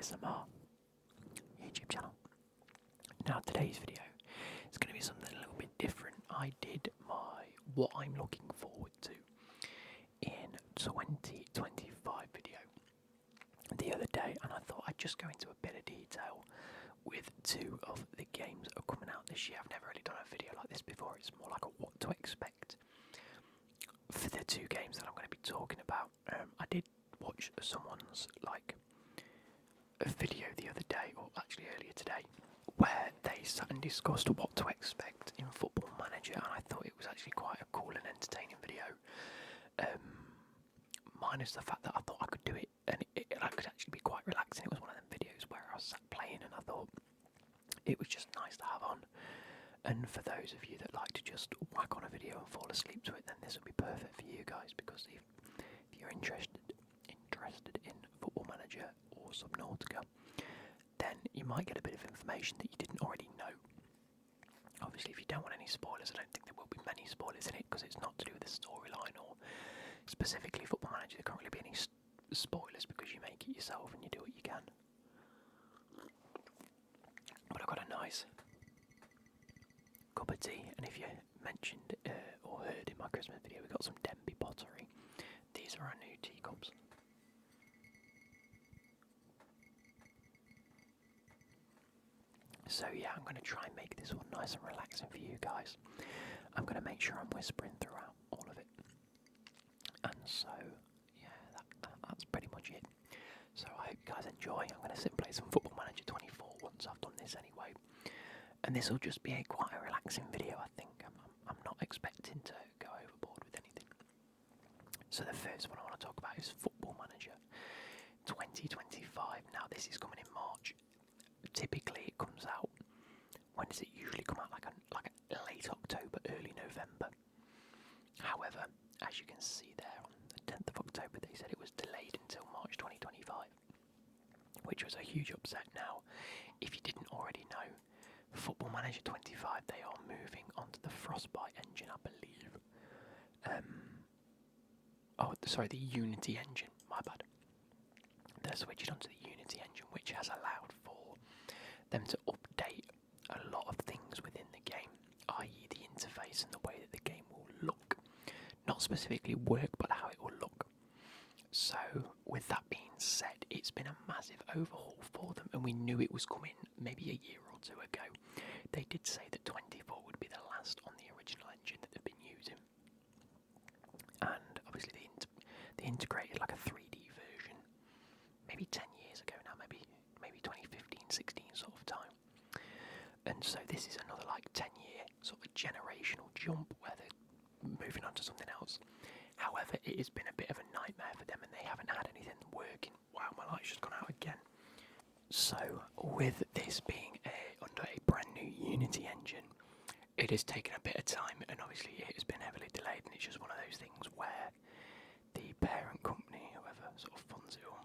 ASMR YouTube channel. Now today's video is going to be something a little bit different. I did what I'm looking forward to in 2025 video the other day, and I thought I'd just go into a bit of detail with two of the games that are coming out this year. I've never really done a video like this before. It's more like a what to expect for the two games that I'm going to be talking about. I did watch someone's a video the other day, or actually earlier today, where they sat and discussed what to expect in Football Manager, and I thought it was actually quite a cool and entertaining video. Minus the fact that I thought I could do it, and it could actually be quite relaxing. It was one of them videos where I was sat playing, and I thought it was just nice to have on. And for those of you that like to just whack on a video and fall asleep to it, then this will be perfect for you guys, because if you're interested in Football Manager or Subnautica, then you might get a bit of information that you didn't already know. Obviously, if you don't want any spoilers, I don't think there will be many spoilers in it, because it's not to do with the storyline or specifically Football Manager. There can't really be any spoilers because you make it yourself and you do what you can. But I've got a nice cup of tea, and if you mentioned or heard in my Christmas video, we got some Denby pottery. These are our new teacups. So yeah, I'm going to try and make this one nice and relaxing for you guys. I'm going to make sure I'm whispering throughout all of it. And so, yeah, that's pretty much it. So I hope you guys enjoy. I'm going to sit and play some Football Manager 24 once I've done this anyway. And this will just be quite a relaxing video, I think. I'm not expecting to go overboard with anything. So the first one I want to talk about is Football Manager 2025. Now this is coming in March. Typically it comes out, when does it usually come out? Like a late October, early November. However, as you can see there, on the 10th of October, they said it was delayed until March 2025, which was a huge upset. Now, if you didn't already know, Football Manager 25, they are moving onto the Frostbite engine, I believe. The Unity engine, my bad. They're switching onto the Unity engine, which has allowed for them to update a lot of things within the game, i.e. the interface and the way that the game will look. Not specifically work, but how it will look. So, with that being said, it's been a massive overhaul for them, and we knew it was coming maybe a year or two ago. They did say that 24 would be the last on the original engine that they've been using. And obviously they integrated like a 3D version maybe 10 years ago now, maybe 2015, 16 sort of time. And so this is another 10-year sort of generational jump where they're moving on to something else. However, it has been a bit of a nightmare for them, and they haven't had anything working. Wow, my light's just gone out again. So with this being under a brand new Unity engine, it has taken a bit of time, and obviously it has been heavily delayed, and it's just one of those things where the parent company, whoever sort of funds it all,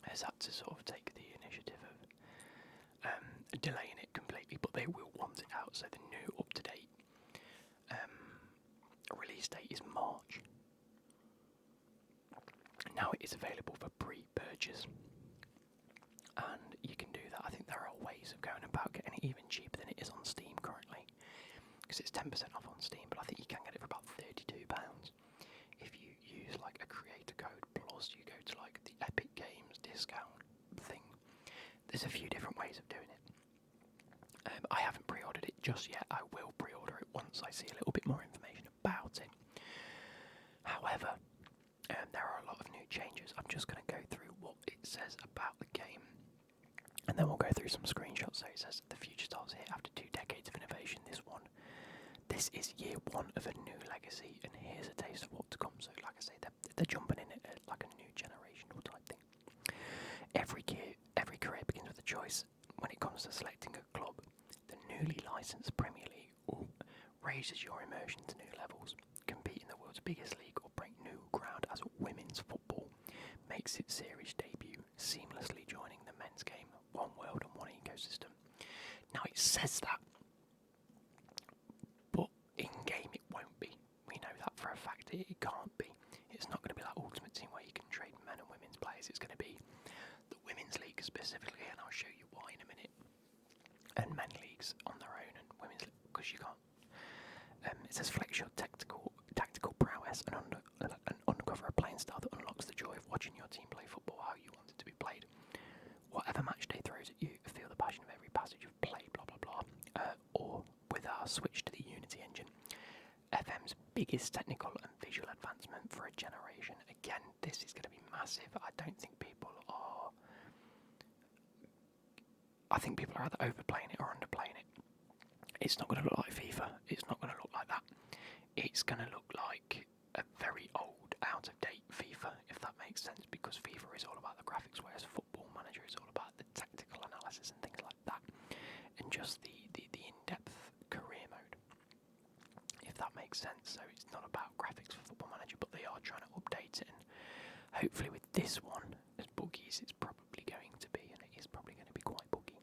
has had to sort of take the initiative of delaying it completely, but they will want it out. So the new up-to-date release date is March. Now it is available for pre-purchase, and you can do that. I think there are ways of going about getting it even cheaper than it is on Steam currently, because it's 10% off on Steam, but I think you can get it for about £32 if you use a creator code, plus you go to the Epic Games discount thing. There's a few different ways of doing it. I haven't pre-ordered it just yet. I will pre-order it once I see a little bit more information about it. However, there are a lot of new changes. I'm just going to go through what it says about the game, and then we'll go through some screenshots. So it says the future starts here after 2 decades of innovation. This is year 1 of a new legacy, and here's a taste of what to come. So like I say, they're jumping in at like a new generational type thing. Every career begins with a choice. When it comes to selecting a club, the newly licensed Premier League raises your immersion to new levels. Compete in the world's biggest league or break new ground as women's football makes its series debut, seamlessly joining the men's game. One world and one ecosystem. Now it says that, but in game it won't be. We know that for a fact. It can't be. It's not going to be like Ultimate Team where you can trade men and women's players. It's going to be the women's women's league specifically, and I'll show you why in a minute. And men leagues on their own, and women's league, because you can't. It says flex your tactical prowess and uncover a playing style that unlocks the joy of watching your team play football how you want it to be played. Whatever match day throws at you, feel the passion of every passage of play, blah blah blah. Or with our switch to the Unity engine, FM's biggest technical and visual advancement for a generation. Again, this is going to be massive. I think people are either overplaying it or underplaying it. It's not going to look like FIFA. It's not going to look like that. It's going to look like a very old, out-of-date FIFA, if that makes sense, because FIFA is all about the graphics, whereas Football Manager is all about the tactical analysis and things like that, and just the in-depth career mode, if that makes sense. So it's not about graphics for Football Manager, but they are trying to update it, and hopefully with this one, as buggy as it's probably going to be, and it is probably going to be quite buggy,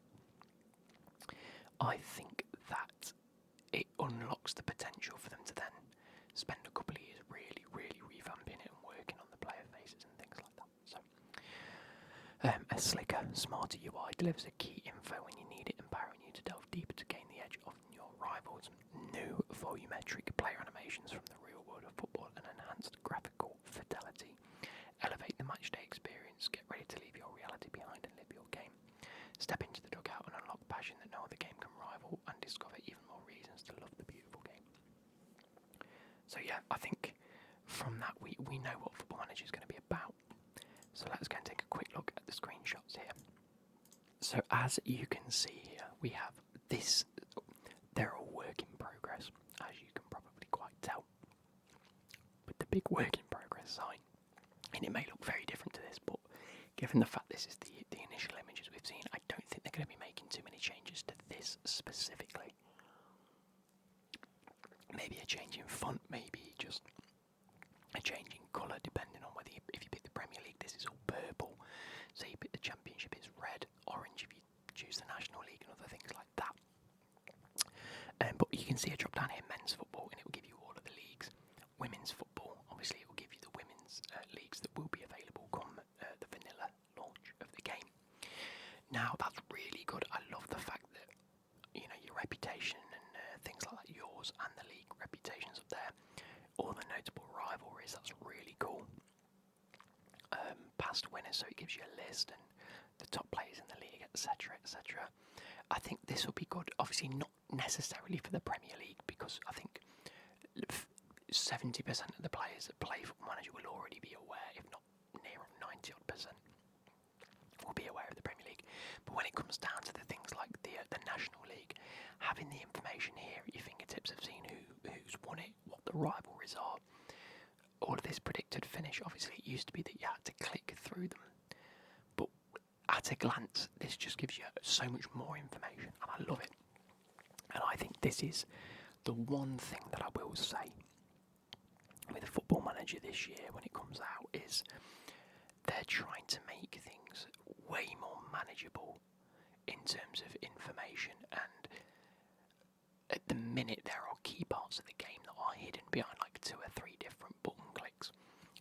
I think that it unlocks the potential for them to then spend a couple of years really, really revamping it and working on the player faces and things like that. So, a slicker, smarter UI delivers a key info when you need it, empowering you to delve deeper to gain the edge of your rivals. New volumetric player animations from the real world of football and enhanced graphical fidelity. Elevate the matchday experience. Get ready to leave your reality behind and live your game. Step into the dugout and unlock passion that no other game can rival, and discover even more reasons to love the beautiful game. So yeah, I think from that we know what Football Manager is going to be about. So let's go and take a quick look at the screenshots here. So as you can see here, we have this. They're all work in progress, as you can probably quite tell, with the big work in progress sign. And it may look very different to this, but given the fact this is the initial images we've seen, I don't think they're going to be making too many changes to this specifically. Maybe a change in font, maybe just a change in colour, depending on whether if you pick the Premier League, this is all purple. So you pick the Championship, it's red, orange if you choose the National League and other things like that. But you can see a drop down here, men's football, and it will give you all of the leagues. Women's football, obviously it will give you the women's leagues that will be available come the vanilla launch of the game. Now that's really good. I love the fact that, you know, your reputation and things like that, yours and the league reputations up there, all the notable rivalries, that's really cool. Past winners, so it gives you a list and the top players in the league, etc, etc. I think this will be good, obviously not necessarily for the Premier League, because I think 70% of the players that play Football Manager will already be aware, if not near 90% will be aware of the Premier League. But when it comes down to the things like the National League, having the information here at your fingertips of seeing who's won it, what the rivalries are, all of this predicted finish. Obviously it used to be that you had to click through them, but at a glance this just gives you so much more information, and I love it. And I think this is the one thing that I will say with Football Manager this year when it comes out is they're trying to make things way more manageable in terms of information, and at the minute there are key parts of the game that are hidden behind like 2 or 3 different button clicks,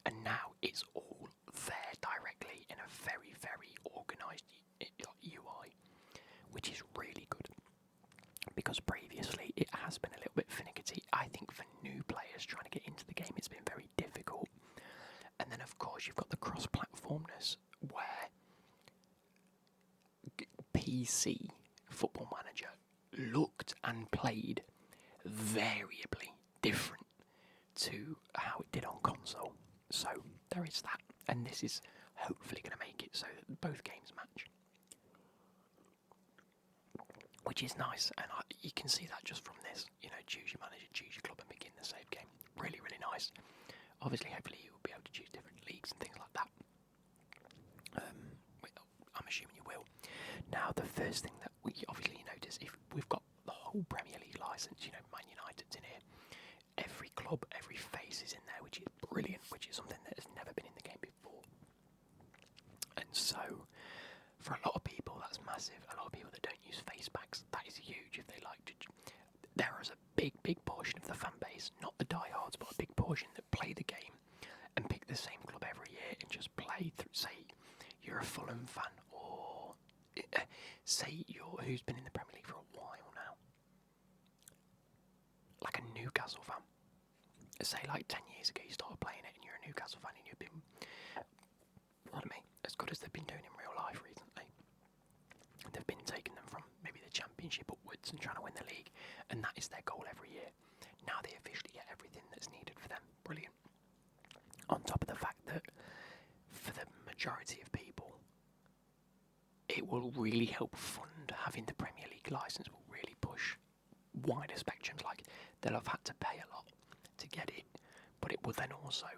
and now it's all there directly in a very, very organised UI, which is really good, because previously it has been a little bit finicky. I think for new players trying to get into the game it's been very difficult. And then of course you've got the cross-platformness where PC Football Manager looked and played variably different to how it did on console. So there is that, and this is hopefully going to make it so that both games match, which is nice. And you can see that just from this, you know, choose your manager, choose your club and begin the save game. Really, really nice. Obviously, hopefully you will be able to choose different leagues and things like that. I'm assuming you will. Now, the first thing that we obviously notice, if we've got the whole Premier League licence, you know, Man United's in here, every club, every face is in there, which is brilliant, which is something that has never been in the game before. And so, for a lot of people, that's massive. A lot of people that don't use face packs, that is huge if they like to. There is a big, big portion of the fan base, not the diehards, but a big portion that play the game and pick the same club every year and just play through, say, you're a Fulham fan or say who's been in the Premier League for a while now, like a Newcastle fan. Say like 10 years ago you started playing it and you're a Newcastle fan and you've been, as good as they've been doing in real life recently. They've been taking them from maybe the Championship upwards and trying to win the league, and that is their goal every year. Now they officially get everything that's needed for them. Brilliant. On top of the fact that for the majority of people, it will really help fund having the Premier League licence. Will really push wider spectrums. Like, they'll have had to pay a lot to get it, but it will then also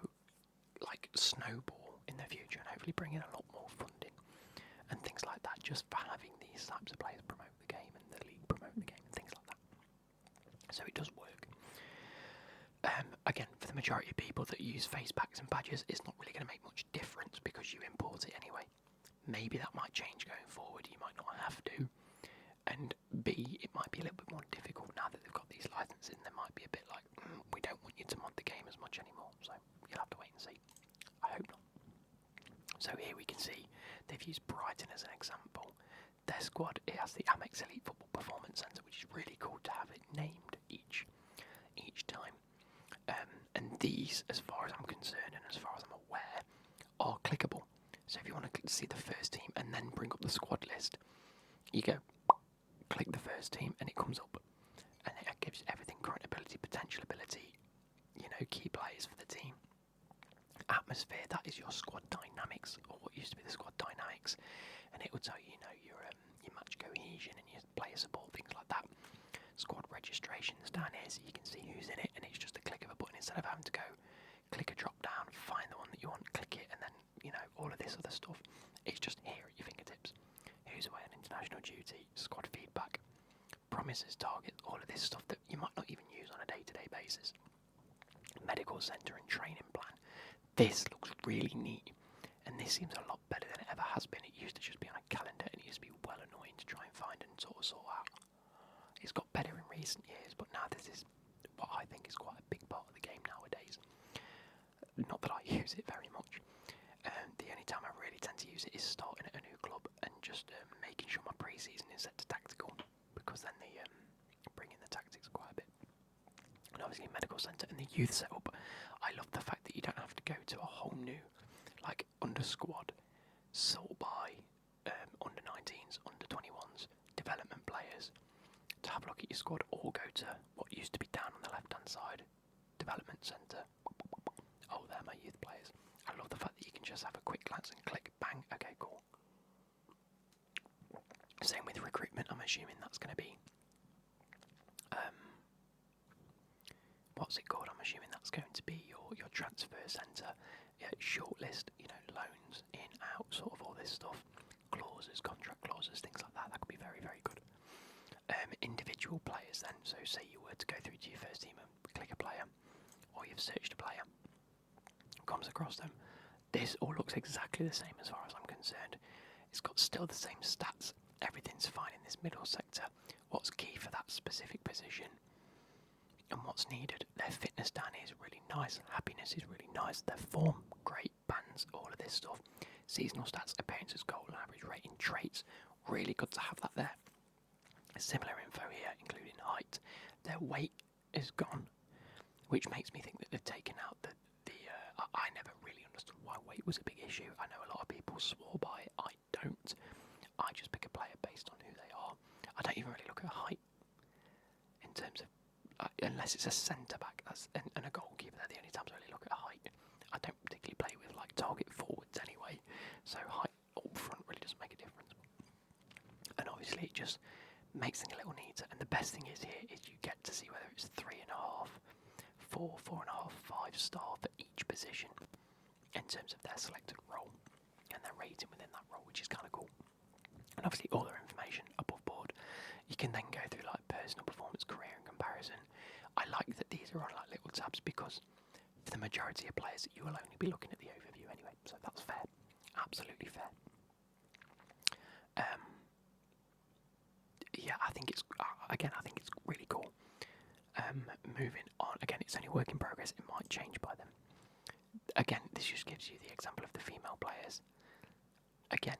like snowball in the future and hopefully bring in a lot more funding and things like that, just for having these types of players promote the game and the league promote the game and things like that. So it does work. Again, for the majority of people that use face packs and badges, it's not really going to make much difference because you import it anyway. Maybe that might change going forward, you might not have to. And B, it might be a little bit more difficult now that they've got these licenses. There might be a bit like, we don't want you to mod the game as much anymore, so you'll have to wait and see. I hope not. So here we can see they've used Brighton as an example. Their squad, it has the Amex Elite Football Performance Centre, which is really cool to have it named each time. And these, as far as I'm concerned and as far as I'm aware, are clickable. So if you want to see the first team and then bring up the squad list, you go, click the first team and it comes up. And it gives everything: current ability, potential ability, key players for the team. Atmosphere, that is your squad dynamics, or what used to be the squad dynamics. And it will tell you, your match cohesion and your player support, things like that. Squad registrations down here, so you can see who's in it, and it's just a click of a button instead of having to go click a drop down, find the one that you want, click it, and then all of this other stuff. It's just here at your fingertips. Who's away on international duty, squad feedback, promises, targets, all of this stuff that you might not even use on a day-to-day basis. Medical centre and training plan. This looks really neat, and this seems a lot better than it ever has been. It used to just be on a calendar, and it used to be well annoying to try and find and sort out. It's got better in recent years, but now this is what I think is quite a big part of the game nowadays. Not that I use it very much. The only time I really tend to use it is starting at a new club and just making sure my pre-season is set to tactical, because then they bring in the tactics quite a bit. And obviously medical centre and the youth setup, I love the fact that you don't have to go to a whole new, like, under squad, sort by under 19s, under 21s, development players, to have a look at your squad, or go to what used to be down on the left hand side, development centre. Oh, they're my youth players. I love the fact that you can just have a quick glance and click, bang, okay, cool. Same with recruitment, I'm assuming that's going to be, what's it called? I'm assuming that's going to be your transfer centre, shortlist, loans, in, out, sort of all this stuff, clauses, contract clauses, things like that. That could be very, very good. Individual players then, so say you were to go through to your first team and click a player, or you've searched a player, comes across them. This all looks exactly the same as far as I'm concerned. It's got still the same stats, everything's fine in this middle sector. What's key for that specific position and what's needed. Their fitness down here is really nice, happiness is really nice, their form, great, bands, all of this stuff. Seasonal stats, appearances, goal, average rating, traits, really good to have that there. Similar info here, including height. Their weight is gone, which makes me think that they've taken out the I never really understood why weight was a big issue. I know a lot of people swore by it. I don't. I just pick a player based on who they are. I don't even really look at height in terms of, unless it's a centre back and a goalkeeper. They're the only times I really look at height. I don't particularly play with like target forwards anyway, so height up front really doesn't make a difference. And obviously it just makes things a little neater. And the best thing is here is you get to see whether it's 3.5, 4, 4.5, 5 star for each position in terms of their selected role and their rating within that role, which is kind of cool. And obviously all their information above board. You can then go through like personal performance, career and comparison. I like that these are on like little tabs, because for the majority of players you will only be looking at the overview anyway, so that's fair, absolutely fair. Yeah, I think it's really cool. Moving on, again, it's only work in progress, it might change by then. Again, this just gives you the example of the female players. Again,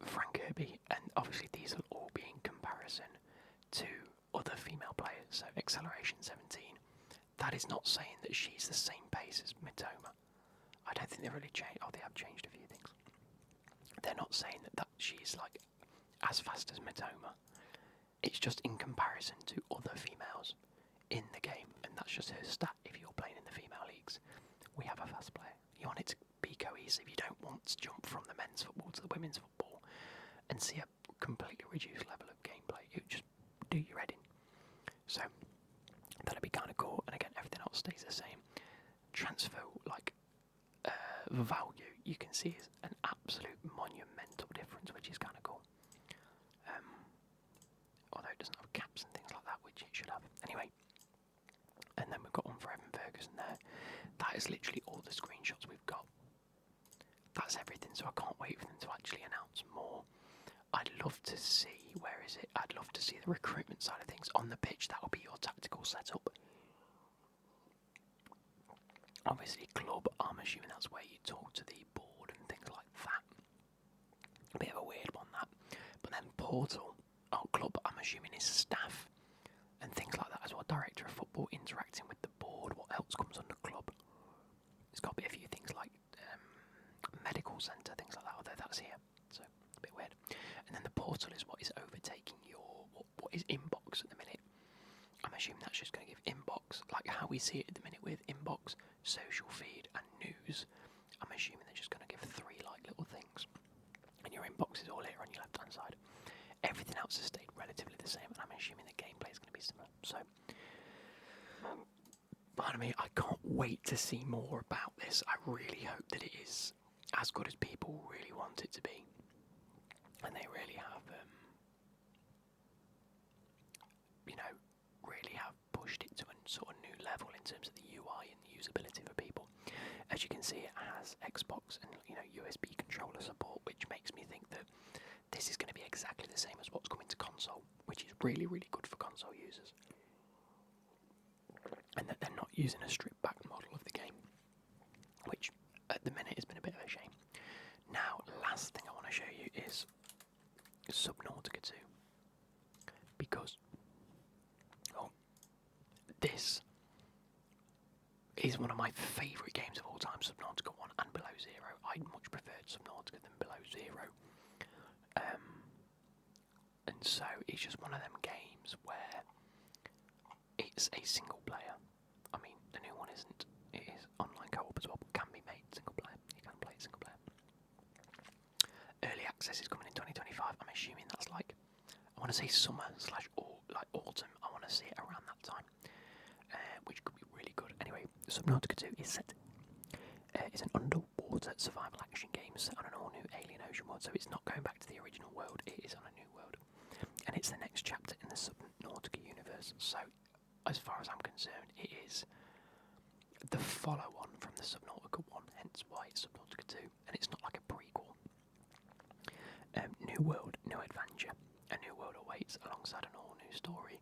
Frank Kirby, and obviously these will all be in comparison to other female players. So Acceleration 17, that is not saying that she's the same pace as Mitoma. I don't think they've really changed. Oh, they have changed a few things. They're not saying that she's like as fast as Mitoma. It's just in comparison to other females in the game, and that's just her stat. If you're playing in the female leagues, we have a fast player. You want it to be cohesive. You don't want to jump from the men's football to the women's football and see a completely reduced level of gameplay. You just do your head in. So that'll be kind of cool. And again, everything else stays the same. Transfer value, you can see is an absolute monumental difference, which is kind of cool. Although it doesn't have caps and things like that, which it should have. Anyway, and then we've got one for Evan Ferguson there. That is literally all the screenshots we've got. That's everything, so I can't wait for them to actually announce more. I'd love to see, where is it? I'd love to see the recruitment side of things. On the pitch, that will be your tactical setup. Obviously, club, I'm assuming that's where you talk to the board and things like that. A bit of a weird one, that. But then portal, club, I'm assuming is staff and things like that as well. Director of football interacting with the board. What else comes under club? It's got to be a few things like medical centre, things like that, although that's here. So, a bit weird. And then the portal is what is overtaking your, what is inbox at the minute. I'm assuming that's just going to give inbox, like how we see it at the minute with inbox, social feed and news. I'm assuming they're just going to give 3 like little things. And your inbox is all here on your left hand side. Everything else has stayed relatively the same, and I'm assuming the gameplay is going to be similar. So, pardon me, I can't wait to see more about this. I really hope that it is as good as people really want it to be. And they really have, really have pushed it to a sort of new level in terms of the UI and the usability for people. As you can see, it has Xbox and USB controller support, which makes me think that this is going to be exactly the same as what's coming to console, which is really, really good for console users. And that they're not using a stripped back model of the game, which at the minute has been a bit of a shame. Now, last thing I want to show you is Subnautica 2, because this is one of my favourite games of all time, Subnautica 1 and Below Zero. I much preferred Subnautica than Below Zero. And so it's just one of them games where it's a single player. I mean, the new one isn't. It is online co-op as well, but can be made single player. You can play it single player. Early access is coming in 2025. I'm assuming that's like, I want to say summer / autumn. I want to see it around that time, which could be really good. Anyway, Subnautica 2 is set. It's an underwater survival action game set on an all-new alien ocean world, so it's not going back to the original world. It is on a new world, and it's the next chapter in the Subnautica universe. So, as far as I'm concerned, it is the follow-on from the Subnautica 1, hence why it's Subnautica 2, and it's not like a prequel. New world, new adventure. A new world awaits alongside an all-new story.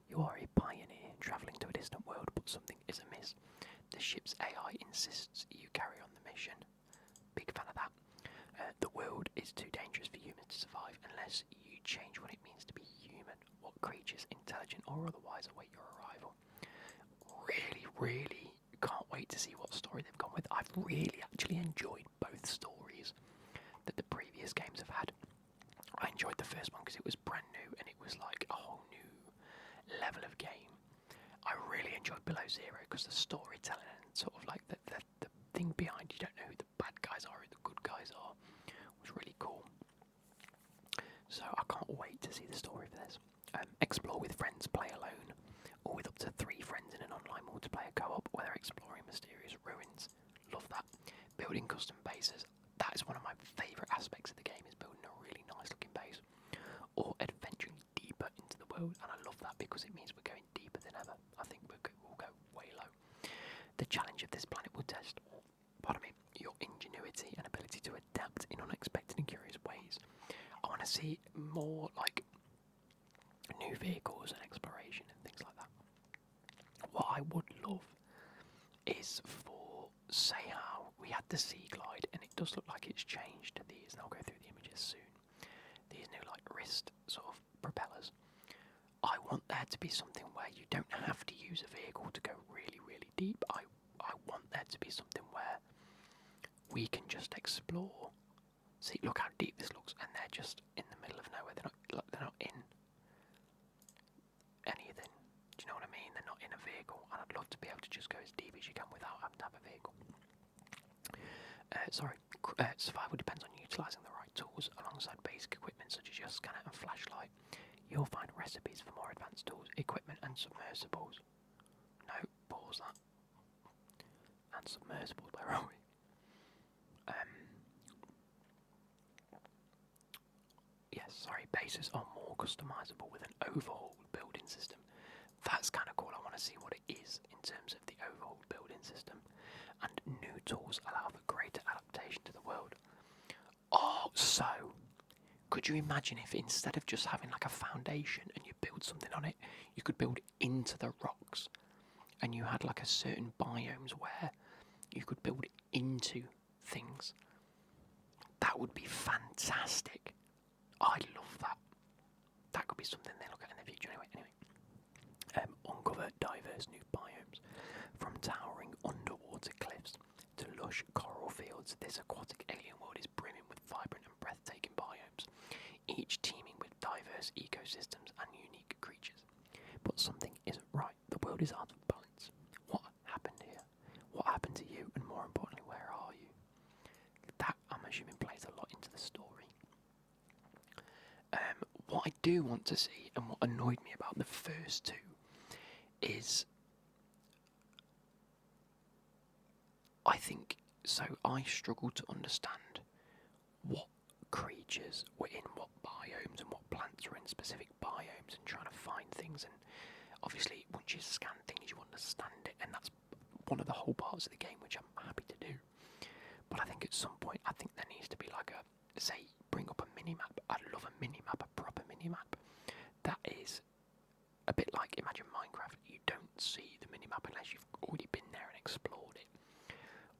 You are a pioneer travelling to a distant world, but something is amiss. The ship's AI insists you carry on the mission. Big fan of that. The world is too dangerous for humans to survive unless you change what it means to be human. What creatures, intelligent or otherwise, await your arrival? Really, really can't wait to see what story they've gone with. I've really actually enjoyed both stories that the previous games have had. I enjoyed the first one because it was brand new and it was like a whole new level of game. I really enjoyed Below Zero because the storytelling and sort of like the thing behind, you don't know who the bad guys are, who the good guys are, was really cool. So I can't wait to see the story for this. Explore with friends, play alone, or with up to 3 friends in an online multiplayer co-op where they're exploring mysterious ruins. Love that. Building custom bases. That is one of my favourite aspects of the game, is building a really nice looking base. Or adventuring deeper into the world, and I love that because it means we're going deeper than ever. I think we'll go way low. The challenge of this planet will test, your ingenuity and ability to adapt in unexpected and curious ways. I want to see more like new vehicles and exploration and things like that. What I would love is for, say how we had the Sea Glide, and it does look like it's changed to these, and I'll go through the images soon. wrist sort of propellers. I want there to be something where you don't have to use a vehicle to go really, really deep. I want there to be something where we can just explore. See, look how deep this looks, and they're just in the middle of nowhere. They're not in anything. Do you know what I mean? They're not in a vehicle, and I'd love to be able to just go as deep as you can without having to have a vehicle. Survival depends on utilising the right tools alongside basic equipment such as your scanner and flashlight. You'll find recipes for more advanced tools, equipment and submersibles. No, pause that. And submersibles, where are we? Bases are more customisable with an overhauled building system. That's kind of cool. I want to see what it is in terms of the overhauled building system. And new tools allow for greater adaptation to the world. Oh, so could you imagine if instead of just having like a foundation and you build something on it, you could build into the rocks, and you had like a certain biomes where you could build into things? That would be fantastic. I'd love that. That could be something they look at in the future anyway. Uncover diverse new biomes. From towering underwater cliffs to lush coral fields, this aquatic alien world is brimming with vibrant and breathtaking biomes, each teeming with diverse ecosystems and unique creatures. But something isn't right. The world is out of balance. What happened here? What happened to you? And more importantly, where are you? That, I'm assuming, plays a lot into the story. What I do want to see, and what annoyed me about the first two, is I struggle to understand what creatures were in what biomes and what plants were in specific biomes, and trying to find things. And obviously, once you scan things, you understand it, and that's one of the whole parts of the game, which I'm happy to do. But I think at some point, there needs to be like bring up a mini-map. I'd love a mini-map, a proper mini-map. That is a bit like, imagine Minecraft. You don't see the mini-map unless you've already been there and explored it.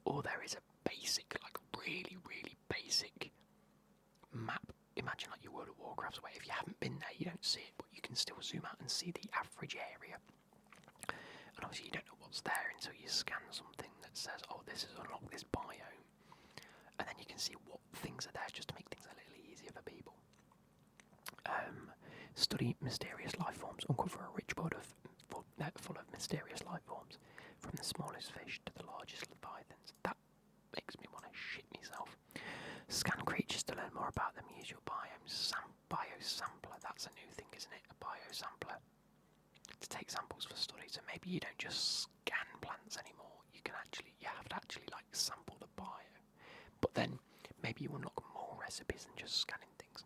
Or there is a basic, like really, really basic map. Imagine like your World of Warcraft, where if you haven't been there, you don't see it, but you can still zoom out and see the average area. And obviously you don't know what's there until you scan something that says, oh, this has unlocked this biome. And then you can see what things are there, just to make things a little easier for people. Study mysterious life forms. Uncover a rich world full of mysterious life forms, from the smallest fish to the largest leviathans. That makes me want to shit myself. Scan creatures to learn more about them. Use your biosampler. That's a new thing, isn't it? A biosampler. To take samples for study. So maybe you don't just scan plants anymore. You have to actually like sample the bio. But then maybe you unlock more recipes than just scanning things.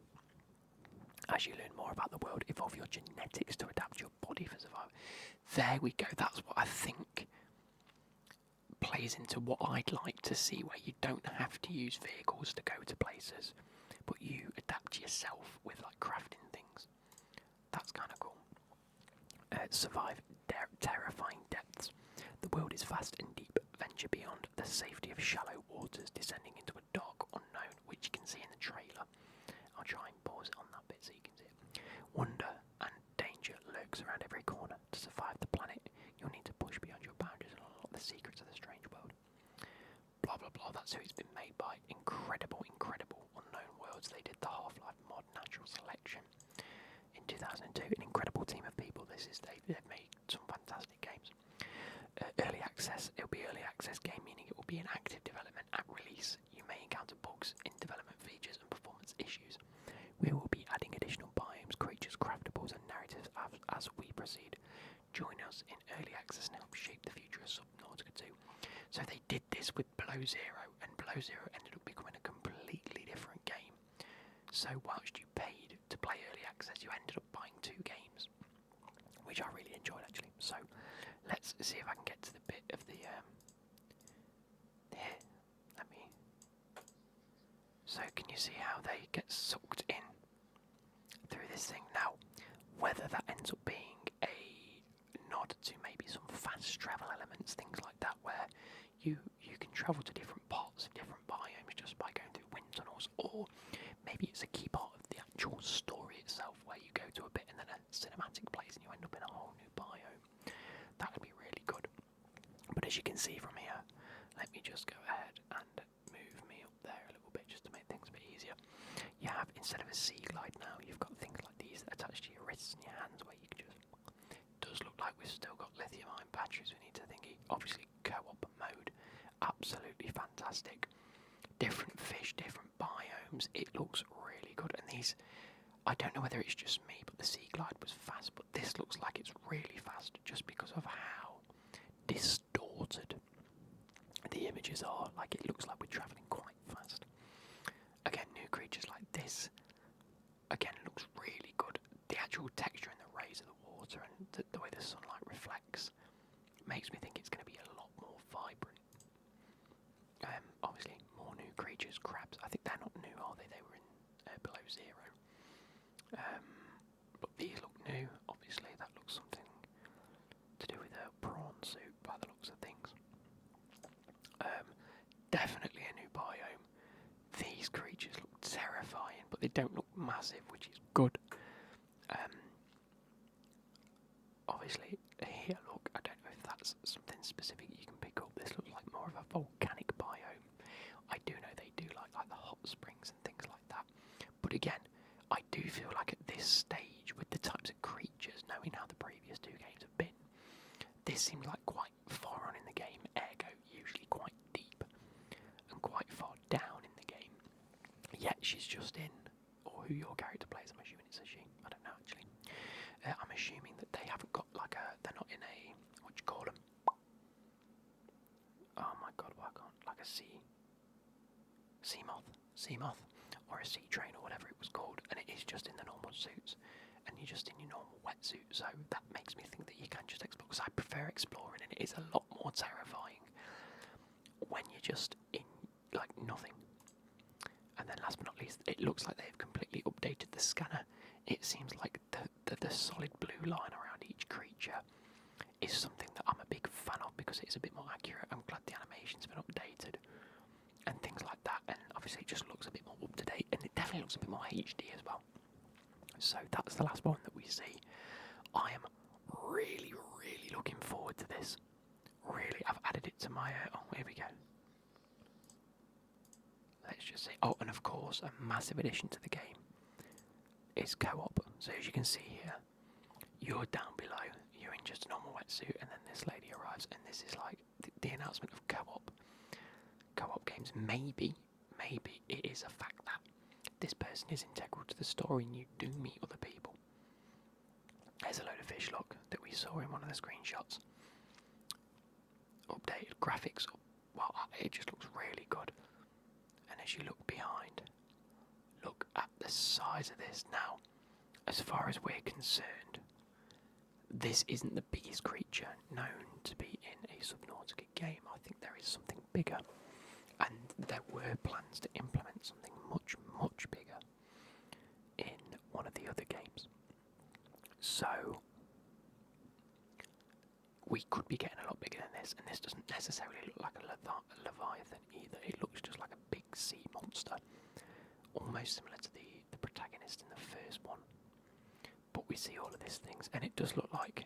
As you learn more about the world, evolve your genetics to adapt your body for survival. There we go. That's what I think plays into what I'd like to see, where you don't have to use vehicles to go to places, but you adapt yourself with like crafting things. That's kind of cool. Survive terrifying depths. The world is vast and deep. Venture beyond the safety of shallow waters, descending into a dark unknown, which you can see in the trailer. I'll try and pause it on that bit so you can see it. Wonder and danger lurks around every corner. To survive the planet, you'll need to push beyond your boundaries and unlock the secrets of the strange world. Blah blah blah. That's who it's been made by. Incredible unknown worlds. They did the Half-Life mod Natural Selection in 2002. An incredible team of people. They've made some fantastic games. Early access. It'll be early access game, meaning it will be in active development at release. You may encounter bugs in development features and performance issues. We will be adding additional biomes, creatures, craftables, and narratives as we proceed. Join us in early access and help shape the future of Subnautica 2. So they did this with Below Zero, and Below Zero ended up becoming a completely different game. So whilst you paid to play early access, you ended up buying 2 games, which I really enjoyed actually. So let's see if I can get to the bit of the here. So can you see how they get sucked in through this thing? Now, whether that ends up being a nod to maybe some fast travel elements, things like that, where you can travel to different parts of different biomes just by going through wind tunnels, or maybe it's a key part of the actual story itself. as you can see from here, let me just go ahead and move me up there a little bit just to make things a bit easier. You have, instead of a sea glide now, you've got things like these that attach to your wrists and your hands where you can just... It does look like we've still got lithium-ion batteries we need to think. Obviously, co-op mode, absolutely fantastic. Different fish, different biomes. It looks really good. And these, I don't know whether it's just me, but the sea glide was fast, but this looks like it's really fast just because of how distorted the images are. Like, it looks like we're travelling quite fast. Again, new creatures like this, again, looks really good. The actual texture and the rays of the water and the way the sunlight reflects makes me think it's going to be a lot more vibrant. Obviously, more new creatures, crabs. I think they're not new, are they? They were in below zero. But these look new. Obviously, that looks something to do with a prawn soup by the looks of things. Definitely a new biome. These creatures look terrifying, but they don't look massive, which is good. Obviously, here, look, I don't know if that's something specific you can pick up. This looks like more of a volcanic biome. I do know they do like the hot springs and things like that. But again, I do feel like at this stage, with the types of creatures, knowing how the previous two games have been, this seems like quite far on in the game, ergo usually quite deep and quite far down in the game. Yet she's just in, or who your character plays, I'm assuming it's a she, I don't know actually. I'm assuming that they haven't got they're not in a, what do you call them? Oh my god, why can't, like a sea moth, or a sea train or whatever it was called, and it is just in the normal suits, and you're just in your normal wetsuit, so that makes me think that you can just explore, because I prefer exploring, and it is a lot more terrifying when you're just in, like, nothing. And then last but not least, it looks like they've completely updated the scanner. It seems like the solid blue line around each creature is something that I'm a big fan of because it's a bit more accurate. I'm glad the animation's been updated and things like that, and obviously it just looks a bit more up to date, and it definitely looks a bit more HD as well. So that's the last one that we see. I am really, really looking forward to this. Really, I've added it to my... oh, here we go. Let's just see. Oh, and of course, a massive addition to the game is co-op. So as you can see here, you're down below, you're in just a normal wetsuit, and then this lady arrives, and this is like the announcement of co-op games. Maybe it is a fact that this person is integral to the story and you do meet other people. There's a load of fish, look, that we saw in one of the screenshots. Updated graphics, well, it just looks really good. And as you look behind, look at the size of this. Now, as far as we're concerned, this isn't the biggest creature known to be in a Subnautica game. I think there is something bigger. And there were plans to implement something much, much bigger in one of the other games. So, we could be getting a lot bigger than this, and this doesn't necessarily look like a Leviathan either. It looks just like a big sea monster, almost similar to the protagonist in the first one. But we see all of these things, and it does look like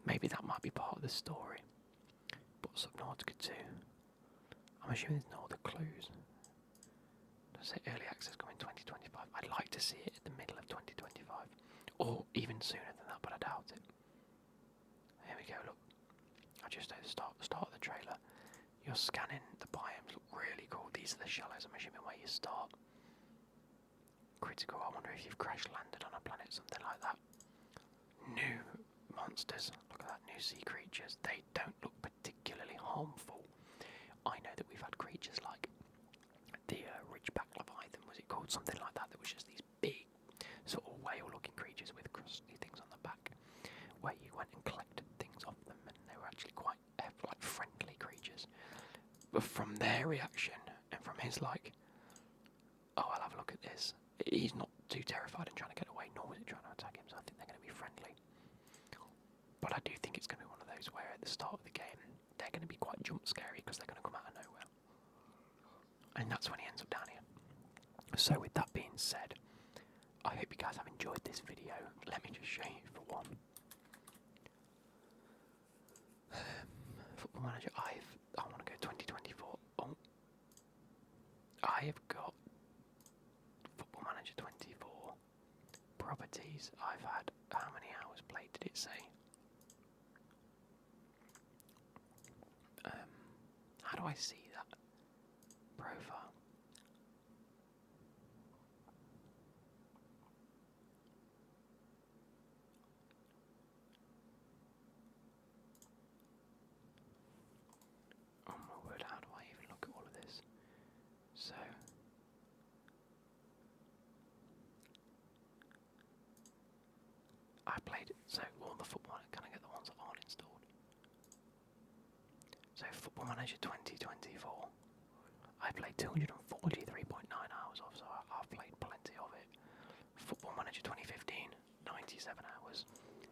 maybe that might be part of the story. But Subnautica 2, I'm assuming there's no other clues. Does it say early access coming 2025? I'd like to see it at the middle of 2025, or even sooner than that, but I doubt it. Here we go, look. I just at the start of the trailer. You're scanning the biomes, look really cool. These are the shallows, I'm assuming, where you start. Critical, I wonder if you've crash landed on a planet, something like that. New monsters, look at that, new sea creatures. They don't look particularly harmful. I know that we've had creatures like the Ridgeback Leviathan, was it called? Something like that, that was just these big, sort of whale-looking creatures with crusty things on the back, where you went and collected things off them, and they were actually quite like friendly creatures. But from their reaction, and from his like, oh, I'll have a look at this, he's not too terrified and trying to get away, nor was it trying to attack him, so I think they're going to be friendly. But I do think it's going to be one of those where at the start of the game, they're going to be quite jump scary because they're going to come out of nowhere. And that's when he ends up down here. So with that being said, I hope you guys have enjoyed this video. Let me just show you for one. Football Manager properties, I've had how many hours played did it say? How do I see that profile? Oh my word, how do I even look at all of this? So I played it, so all the football, can I get the ones that aren't installed? So Football Manager 2024, I played 243.9 hours of, so I've played plenty of it. Football Manager 2015, 97 hours.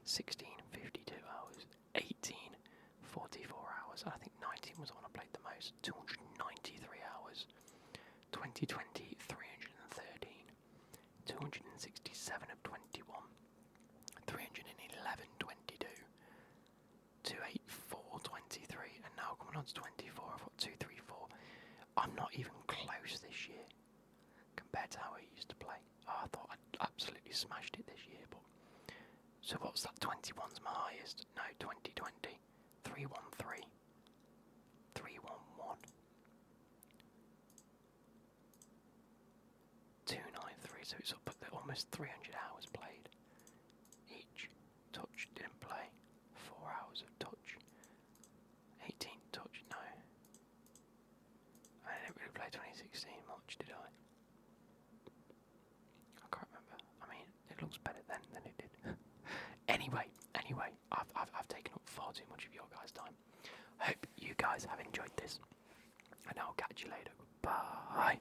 16, 52 hours. 18, 44 hours. I think 19 was the one I played the most. 293 hours. 2020, 313. 267 of 21. 311, 22. 284, 23. And now coming on to 24, I've got 234. I'm not even close this year compared to how I used to play. Oh, I thought I'd absolutely smashed it this year, but so what's that? 21's my highest. No, 2020. 313. 311. 293. So it's up at almost 300 hours played. Each touch didn't play. 4 hours of touch. 18 touch. No. I didn't really play 2016 much, did I? I can't remember. I mean, it looks better then than it did. Anyway, I've taken up far too much of your guys' time. Hope you guys have enjoyed this, and I'll catch you later. Bye.